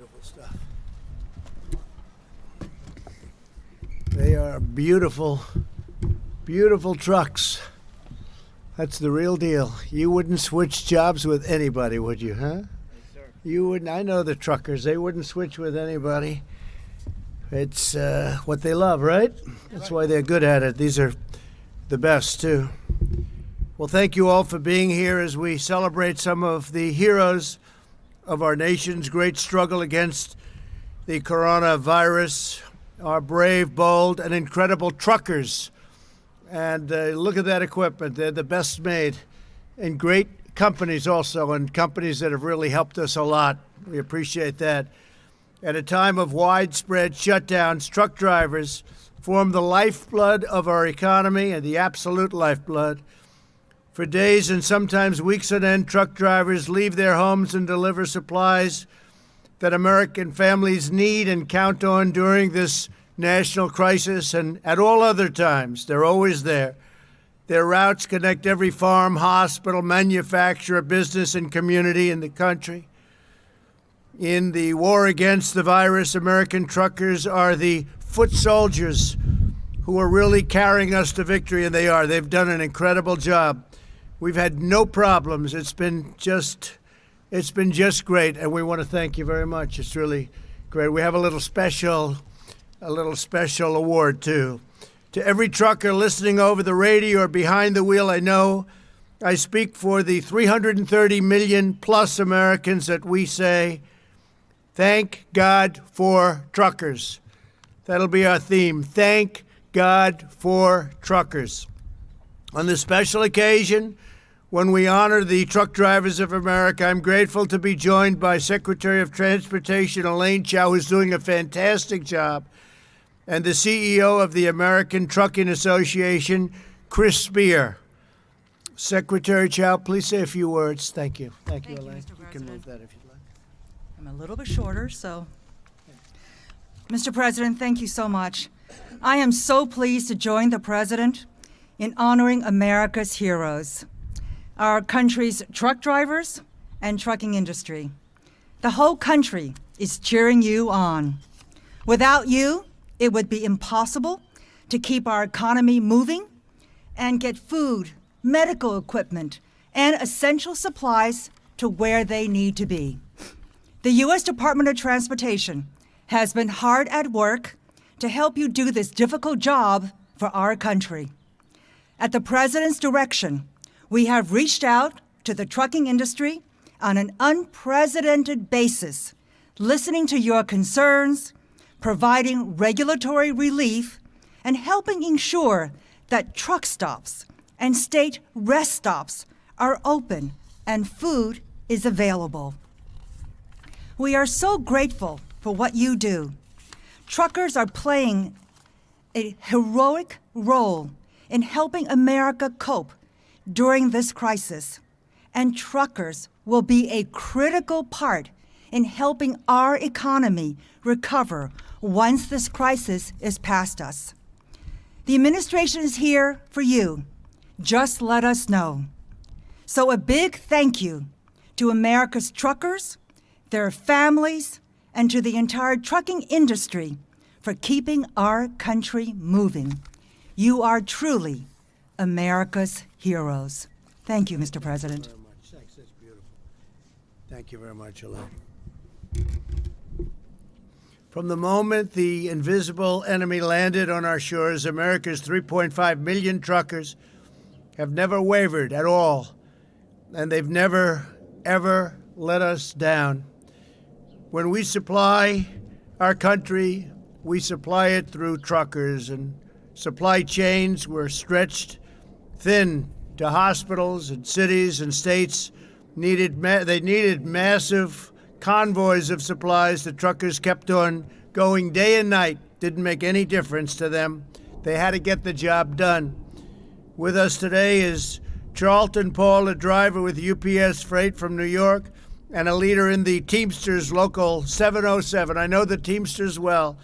beautiful stuff. They are beautiful, beautiful trucks. That's the real deal. You wouldn't switch jobs with anybody, would you, huh? Yes, sir. You wouldn't. I know the truckers. They wouldn't switch with anybody. It's what they love, right? That's why they're good at it. These are the best, too. Well, thank you all for being here as we celebrate some of the heroes of our nation's great struggle against the coronavirus, our brave, bold, and incredible truckers. And look at that equipment. They're the best made. And great companies also, and companies that have really helped us a lot. We appreciate that. At a time of widespread shutdowns, truck drivers form the lifeblood of our economy and the absolute lifeblood. For days and sometimes weeks on end, truck drivers leave their homes and deliver supplies that American families need and count on during this national crisis, and at all other times. They're always there. Their routes connect every farm, hospital, manufacturer, business, and community in the country. In the war against the virus, American truckers are the foot soldiers who are really carrying us to victory, and they are. They've done an incredible job. We've had no problems. It's been just great, and we want to thank you very much. It's really great. We have a little special award too. To every trucker listening over the radio or behind the wheel, I know I speak for the 330 million plus Americans that we say, thank God for truckers. That'll be our theme. Thank God for truckers. On this special occasion, when we honor the truck drivers of America, I'm grateful to be joined by Secretary of Transportation Elaine Chao, who's doing a fantastic job, and the CEO of the American Trucking Association, Chris Spear. Secretary Chao, please say a few words. Thank you. Thank you, Elaine. Mr. You can move that if you'd like. I'm a little bit shorter, so. Mr. President, thank you so much. I am so pleased to join the President in honoring America's heroes, our country's truck drivers and trucking industry. The whole country is cheering you on. Without you, it would be impossible to keep our economy moving and get food, medical equipment, and essential supplies to where they need to be. The U.S. Department of Transportation has been hard at work to help you do this difficult job for our country. At the President's direction, we have reached out to the trucking industry on an unprecedented basis, listening to your concerns, providing regulatory relief, and helping ensure that truck stops and state rest stops are open and food is available. We are so grateful for what you do. Truckers are playing a heroic role in helping America cope during this crisis, and truckers will be a critical part in helping our economy recover once this crisis is past us. The administration is here for you. Just let us know. So a big thank you to America's truckers, their families, and to the entire trucking industry for keeping our country moving. You are truly America's heroes. Thank you, Mr. President. Thank you very much. Thanks. That's beautiful. Thank you very much, Elaine. From the moment the invisible enemy landed on our shores, America's 3.5 million truckers have never wavered at all, and they've never, ever let us down. When we supply our country, we supply it through truckers, and supply chains were stretched thin to hospitals and cities and states. They needed massive convoys of supplies. The truckers kept on going day and night. Didn't make any difference to them. They had to get the job done. With us today is Charlton Paul, a driver with UPS Freight from New York and a leader in the Teamsters Local 707. I know the Teamsters well.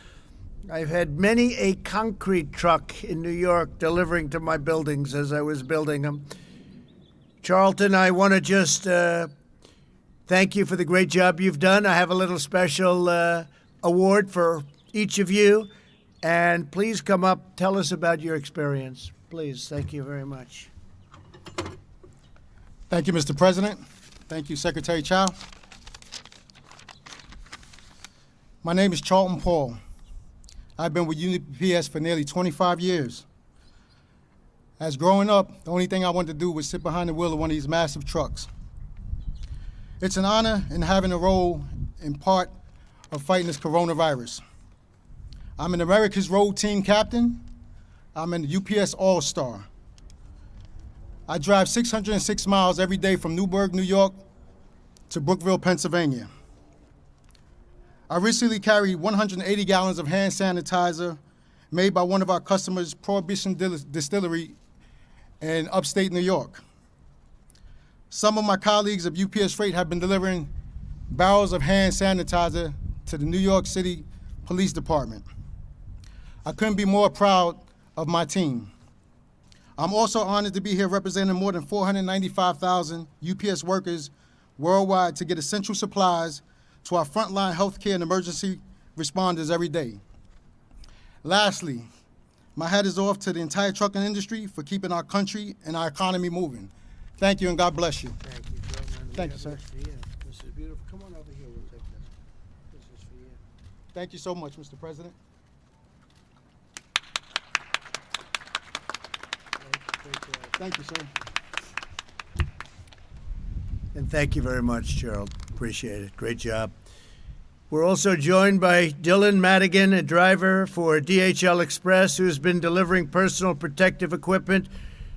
I've had many a concrete truck in New York delivering to my buildings as I was building them. Charlton, I want to just thank you for the great job you've done. I have a little special award for each of you. And please come up, tell us about your experience. Please, thank you very much. Thank you, Mr. President. Thank you, Secretary Chow. My name is Charlton Paul. I've been with UPS for nearly 25 years. As growing up, the only thing I wanted to do was sit behind the wheel of one of these massive trucks. It's an honor in having a role in part of fighting this coronavirus. I'm an America's Road Team Captain. I'm an UPS All-Star. I drive 606 miles every day from Newburgh, New York to Brookville, Pennsylvania. I recently carried 180 gallons of hand sanitizer made by one of our customers, Prohibition Distillery in upstate New York. Some of my colleagues of UPS Freight have been delivering barrels of hand sanitizer to the New York City Police Department. I couldn't be more proud of my team. I'm also honored to be here representing more than 495,000 UPS workers worldwide to get essential supplies to our frontline healthcare and emergency responders every day. Lastly, my hat is off to the entire trucking industry for keeping our country and our economy moving. Thank you and God bless you. Thank you, gentlemen. Thank you, sir. This is beautiful. Come on over here, we'll take this. This is for you. Thank you so much, Mr. President. Thank you, sir. And thank you very much, Gerald. Appreciate it. Great job. We're also joined by Dylan Madigan, a driver for DHL Express, who's been delivering personal protective equipment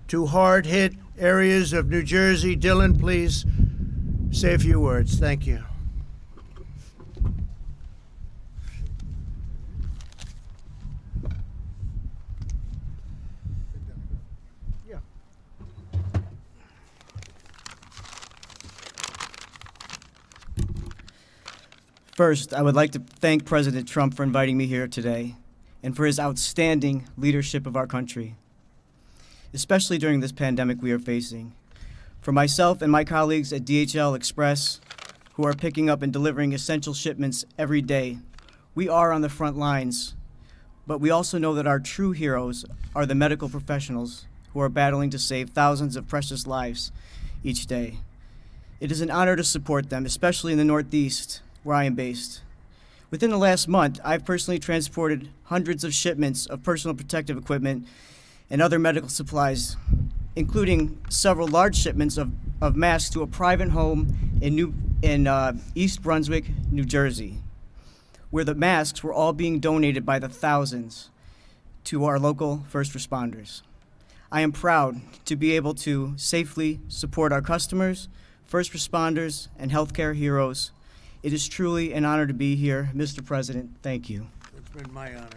to hard-hit areas of New Jersey. Dylan, please say a few words. Thank you. First, I would like to thank President Trump for inviting me here today and for his outstanding leadership of our country, especially during this pandemic we are facing. For myself and my colleagues at DHL Express, who are picking up and delivering essential shipments every day, we are on the front lines, but we also know that our true heroes are the medical professionals who are battling to save thousands of precious lives each day. It is an honor to support them, especially in the Northeast, where I am based. Within the last month, I've personally transported hundreds of shipments of personal protective equipment and other medical supplies, including several large shipments of masks to a private home in East Brunswick, New Jersey, where the masks were all being donated by the thousands to our local first responders. I am proud to be able to safely support our customers, first responders, and healthcare heroes. It is truly an honor to be here. Mr. President, thank you. It's been my honor.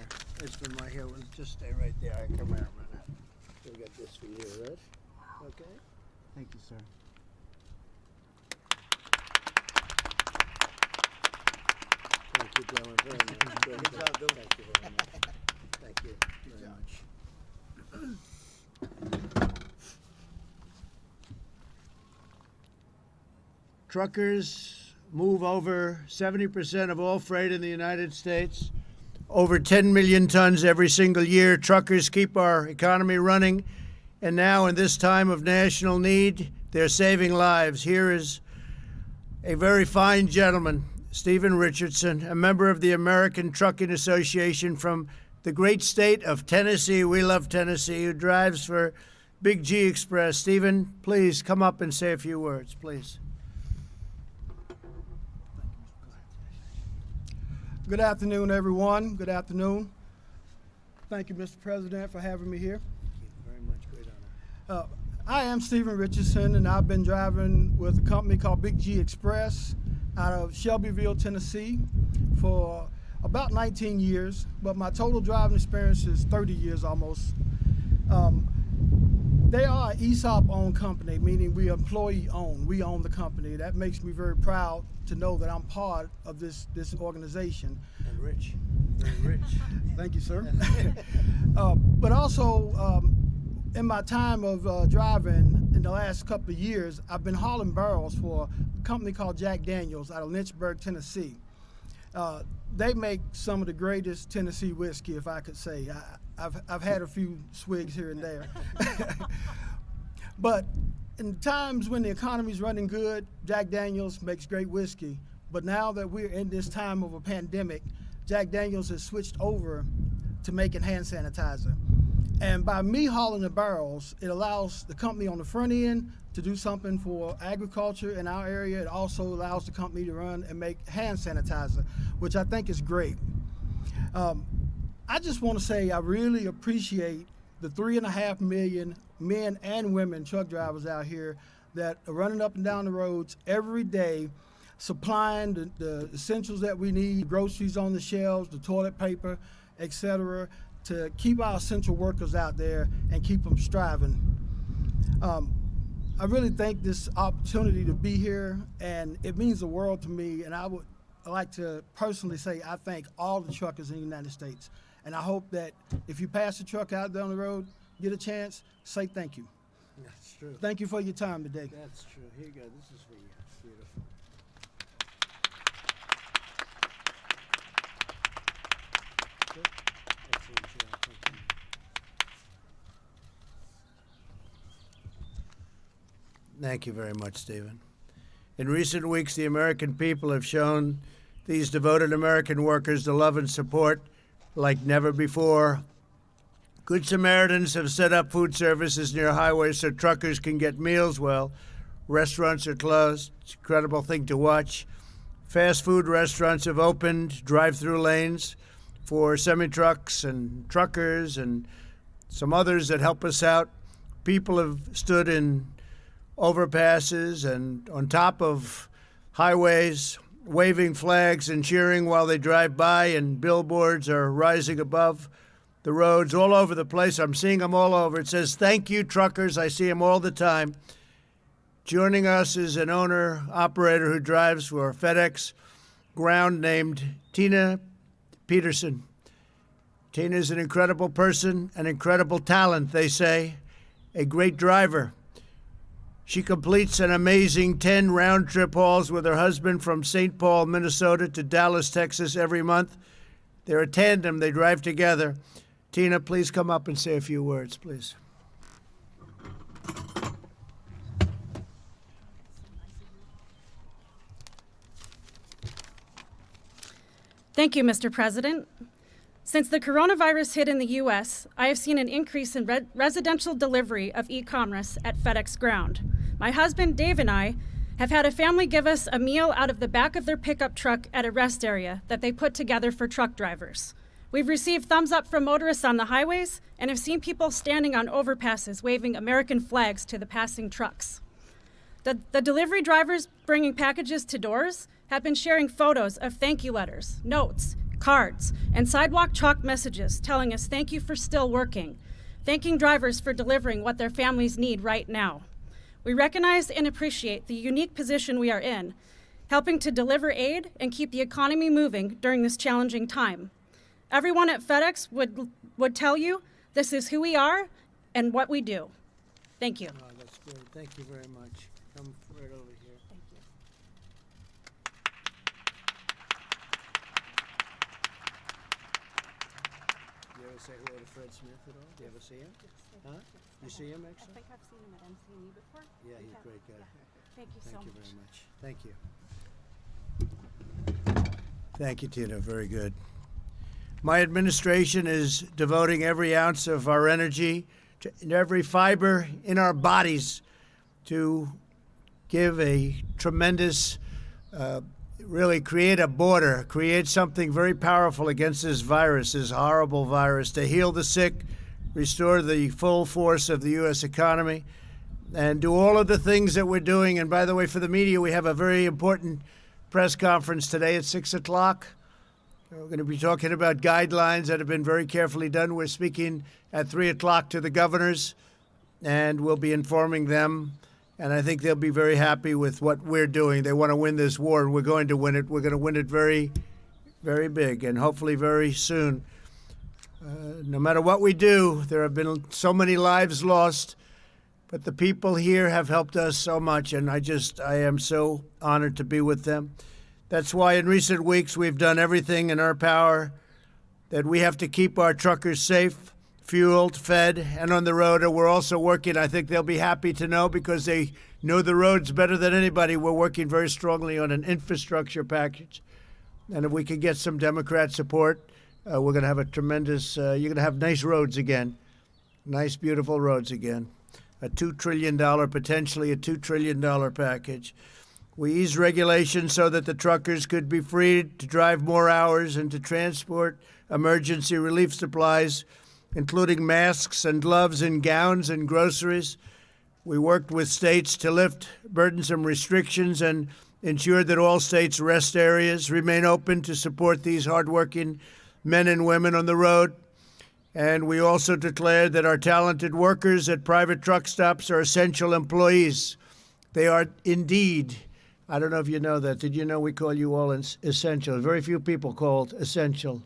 It's been my here. Just stay right there. I come here a minute. We'll get this for you, right? Okay? Thank you, sir. Thank you, Dylan, very much. Good job, Dylan. Thank you very much. Thank you very much. Truckers move over 70% of all freight in the United States, over 10 million tons every single year. Truckers keep our economy running, and now in this time of national need, they're saving lives. Here is a very fine gentleman, Stephen Richardson, a member of the American Trucking Association from the great state of Tennessee. We love Tennessee, who drives for Big G Express. Stephen, please come up and say a few words, please. Good afternoon, everyone. Good afternoon. Thank you, Mr. President, for having me here. Thank you very much. Great honor. I am Stephen Richardson, and I've been driving with a company called Big G Express out of Shelbyville, Tennessee for about 19 years, but my total driving experience is 30 years almost. They are an ESOP-owned company, meaning we employee-owned. We own the company. That makes me very proud to know that I'm part of this organization. And rich, very rich. Thank you, sir. But also, in my time of driving in the last couple of years, I've been hauling barrels for a company called Jack Daniels out of Lynchburg, Tennessee. They make some of the greatest Tennessee whiskey, if I could say. I've had a few swigs here and there. But in times when the economy's running good, Jack Daniels makes great whiskey. But now that we're in this time of a pandemic, Jack Daniels has switched over to making hand sanitizer. And by me hauling the barrels, it allows the company on the front end to do something for agriculture in our area. It also allows the company to run and make hand sanitizer, which I think is great. I just want to say I really appreciate the 3.5 million men and women truck drivers out here that are running up and down the roads every day, supplying the essentials that we need, groceries on the shelves, the toilet paper, etc., to keep our essential workers out there and keep them striving. I really think this opportunity to be here, and it means the world to me, and I would like to personally say I thank all the truckers in the United States. And I hope that if you pass a truck out down the road, get a chance, say thank you. That's true. Thank you for your time today. That's true. Here you go. This is for you. Beautiful. Good. Excellent job. Thank you. Thank you very much, Stephen. In recent weeks, the American people have shown these devoted American workers the love and support like never before. Good Samaritans have set up food services near highways so truckers can get meals while restaurants are closed. It's an incredible thing to watch. Fast food restaurants have opened drive-through lanes for semi-trucks and truckers and some others that help us out. People have stood in overpasses and on top of highways, waving flags and cheering while they drive by, and billboards are rising above the roads all over the place. I'm seeing them all over. It says, "Thank you, truckers." I see them all the time. Joining us is an owner-operator who drives for FedEx Ground named Tina Peterson. Tina is an incredible person, an incredible talent, they say, a great driver. She completes an amazing 10 round-trip hauls with her husband from St. Paul, Minnesota to Dallas, Texas every month. They're a tandem. They drive together. Tina, please come up and say a few words, please. Thank you, Mr. President. Since the coronavirus hit in the U.S., I have seen an increase in residential delivery of e-commerce at FedEx Ground. My husband, Dave, and I have had a family give us a meal out of the back of their pickup truck at a rest area that they put together for truck drivers. We've received thumbs up from motorists on the highways and have seen people standing on overpasses waving American flags to the passing trucks. The delivery drivers bringing packages to doors have been sharing photos of thank you letters, notes, cards, and sidewalk chalk messages telling us thank you for still working, thanking drivers for delivering what their families need right now. We recognize and appreciate the unique position we are in, helping to deliver aid and keep the economy moving during this challenging time. Everyone at FedEx would tell you this is who we are and what we do. Thank you. Oh, that's good. Thank you very much. Come right over here. Thank you. You ever say hello to Fred Smith at all? Do you ever see him? Huh? You see him, actually? I think I've seen him at MCE before. Yeah, he's a great guy. Thank you so Thank you much. very much. Thank you. Thank you, Tina. Very good. My administration is devoting every ounce of our energy to every fiber in our bodies to give a tremendous, really create a border, create something very powerful against this virus, this horrible virus, to heal the sick, restore the full force of the U.S. economy, and do all of the things that we're doing. And by the way, for the media, we have a very important press conference today at 6 o'clock. We're going to be talking about guidelines that have been very carefully done. We're speaking at 3 o'clock to the governors, and we'll be informing them. And I think they'll be very happy with what we're doing. They want to win this war, and we're going to win it. We're going to win it very, very big, and hopefully very soon. No matter what we do, there have been so many lives lost, but the people here have helped us so much, and I am so honored to be with them. That's why in recent weeks we've done everything in our power that we have to keep our truckers safe, fueled, fed, and on the road. And we're also working, I think they'll be happy to know because they know the roads better than anybody. We're working very strongly on an infrastructure package. And if we can get some Democrat support, we're going to have a tremendous, you're going to have nice roads again, nice, beautiful roads again. A $2 trillion, potentially a $2 trillion package. We eased regulations so that the truckers could be freed to drive more hours and to transport emergency relief supplies, including masks and gloves and gowns and groceries. We worked with states to lift burdensome restrictions and ensure that all states' rest areas remain open to support these hardworking men and women on the road. And we also declared that our talented workers at private truck stops are essential employees. They are indeed. I don't know if you know that. Did you know we call you all essential? Very few people called essential.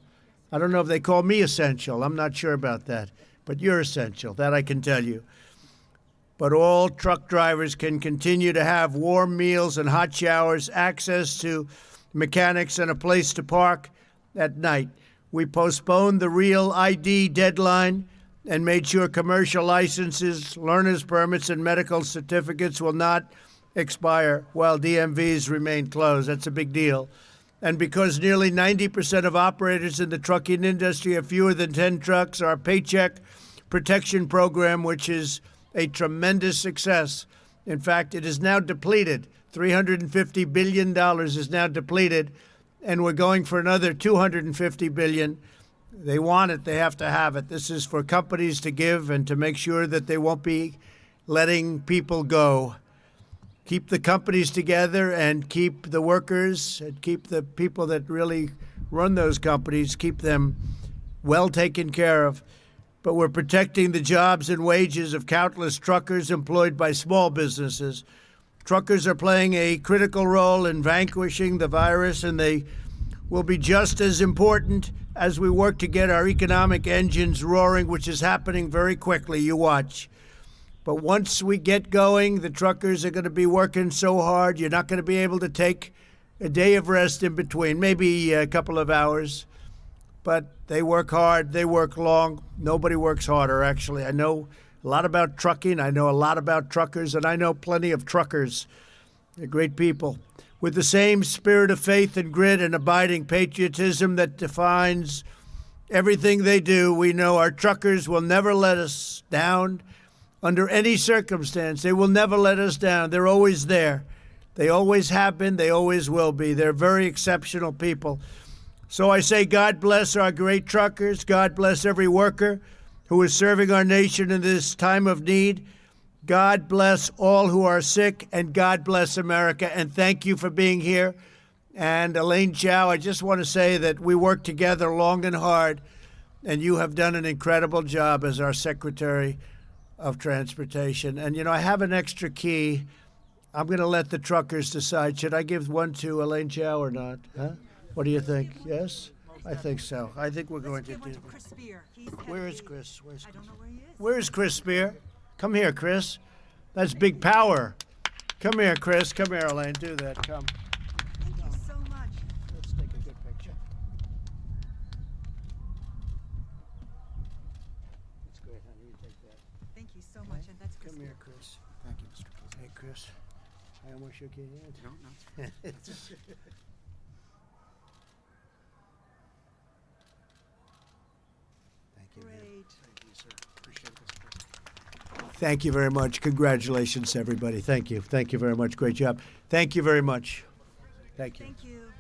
I don't know if they call me essential. I'm not sure about that. But you're essential. That I can tell you. But all truck drivers can continue to have warm meals and hot showers, access to mechanics, and a place to park at night. We postponed the real ID deadline and made sure commercial licenses, learner's permits, and medical certificates will not expire while DMVs remain closed. That's a big deal. And because nearly 90% of operators in the trucking industry have fewer than 10 trucks, our Paycheck Protection Program, which is a tremendous success. In fact, it is now depleted. $350 billion is now depleted, and we're going for another $250 billion. They want it. They have to have it. This is for companies to give and to make sure that they won't be letting people go. Keep the companies together and keep the workers and keep the people that really run those companies, keep them well taken care of. But we're protecting the jobs and wages of countless truckers employed by small businesses. Truckers are playing a critical role in vanquishing the virus, and they will be just as important as we work to get our economic engines roaring, which is happening very quickly. You watch. But once we get going, the truckers are going to be working so hard, you're not going to be able to take a day of rest in between, maybe a couple of hours. But they work hard, they work long. Nobody works harder, actually. I know a lot about trucking, I know a lot about truckers, and I know plenty of truckers. They're great people. With the same spirit of faith and grit and abiding patriotism that defines everything they do, we know our truckers will never let us down under any circumstance. They will never let us down. They're always there. They always have been. They always will be. They're very exceptional people. So I say God bless our great truckers. God bless every worker who is serving our nation in this time of need. God bless all who are sick, and God bless America. And thank you for being here. And Elaine Chao, I just want to say that we worked together long and hard, and you have done an incredible job as our Secretary of Transportation. And, you know, I have an extra key. I'm going to let the truckers decide. Should I give one to Elaine Chao or not? Huh? What do you think? Yes? I think so. I think we're going to do that. Where is Chris? Where's Chris? I don't know where he is. Where is Chris Spear? Come here, Chris. That's big power. Come here, Chris. Come here, Elaine. Do that. Come. Thank you so much. Let's take a good picture. That's great, honey. You take that. Thank you so much, and that's Chris. Come here, Chris. Thank you, Mr. President. Hey, Chris. I almost shook your hand. No. Thank you. Great. Thank you, sir. Appreciate this. Thank you very much. Congratulations, everybody. Thank you. Thank you very much. Great job. Thank you very much. Thank you. Thank you.